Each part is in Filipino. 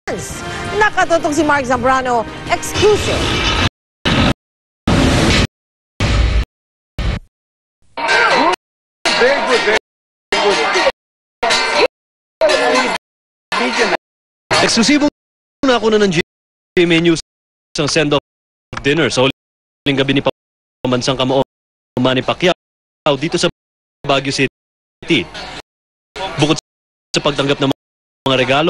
Nakatutok si Mark Zambrano, exclusive. Very good. Eksklusibo na ako ng GMA News ang send-off dinner sa huling gabi ni Pambansang Kamao Manny Pacquiao dito sa Baguio City. Bukod sa pagtanggap ng mga regalo,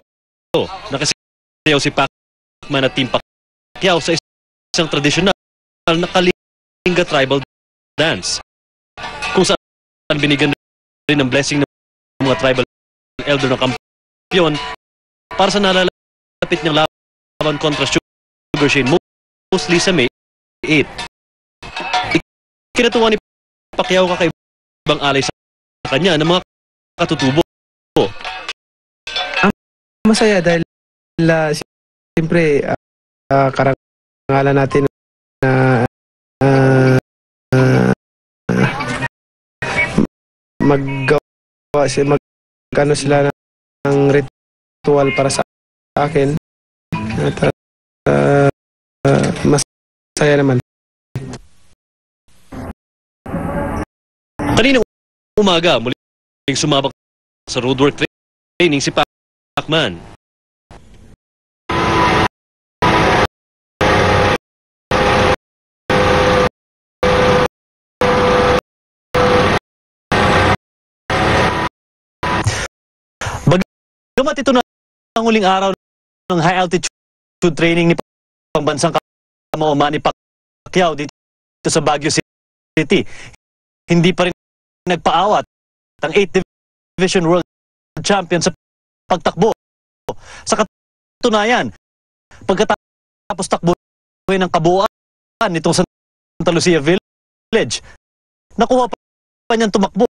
nakasayaw si Pacman at Team Pacquiao sa isang tradisyonal na Kalinga tribal dance, kung saan binigyan rin ng blessing ng mga tribal elder ng kampiyon para sa nalalapit niyang laban kontra Sugar Shane, mostly sa May 8. Kinatuwa ni Pacquiao kakaibang alay sa kanya ng mga katutubo. Masaya dahil siyempre karangalan natin na magkano sila ng ritual para sa akin at masaya naman. Kaninang umaga muling sumabak sa roadwork training si Pacman. Bagamat ito na ang huling araw ng high altitude training ni Pambansang Kamao Manny Pacquiao dito sa Baguio City, hindi pa rin nagpaawat ang 8th Division World Champion sa pagtakbo. Sa katunayan, pagkatapos takbuhin ng kabuuan nitong Santa Lucia Village, nakuha pa niyang tumakbo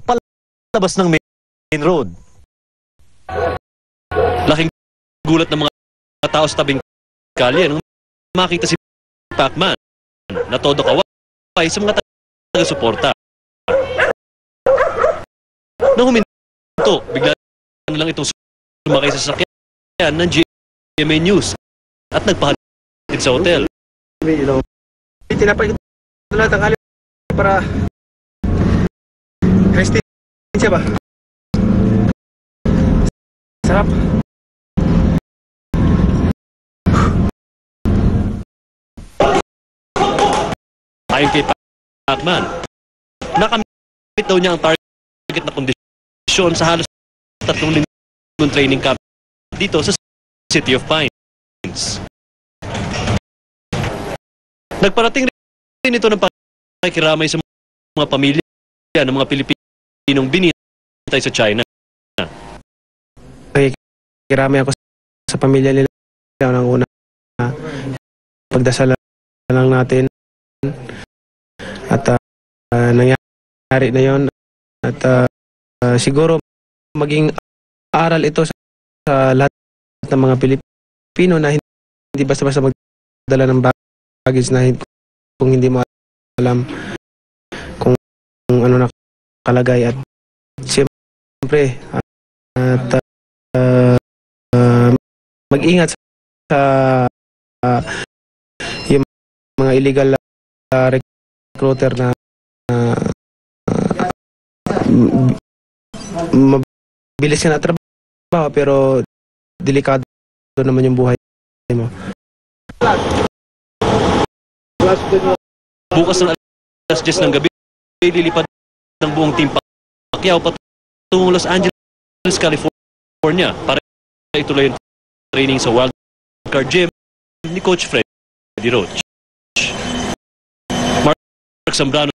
palabas ng main road. Laking gulat ng mga tao sa tabing kalye nung makita si Pacman na todo kaway sa mga taga-suporta. Nang huminto, bigla na lang itong sumakay sa sasakyan ng GMA News at nagpahatid sa hotel. Tinapay ko lahat ang alay para resistensya ba? Sarap. Ayon kay Pacman, nakamit daw niya ang target na kondisyon sa halos 3 linggong training camp dito sa City of Pines. Nagparating rin ito ng pakikiramay sa mga pamilya ng mga Pilipinong binitay sa China. Kiramay ako sa pamilya nila ng una. Pagdasal lang natin at nangyari na yon at siguro maging aral ito sa lahat ng mga Pilipino na hindi basta-basta magdala ng baggage na kung hindi mo alam kung ano nakalagay at siyempre at mag-ingat sa yung mga illegal recruiter na mabilis ka na trabaho pero delikado naman yung buhay mo. Bukas ng alas 10 ng gabi, lilipad ng buong Team Pacquiao patungong Los Angeles, California para ituloy ang training sa Wildcard Gym ni Coach Freddy Roach. Mark Zambrano,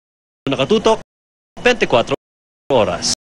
nakatutok, 24 oras.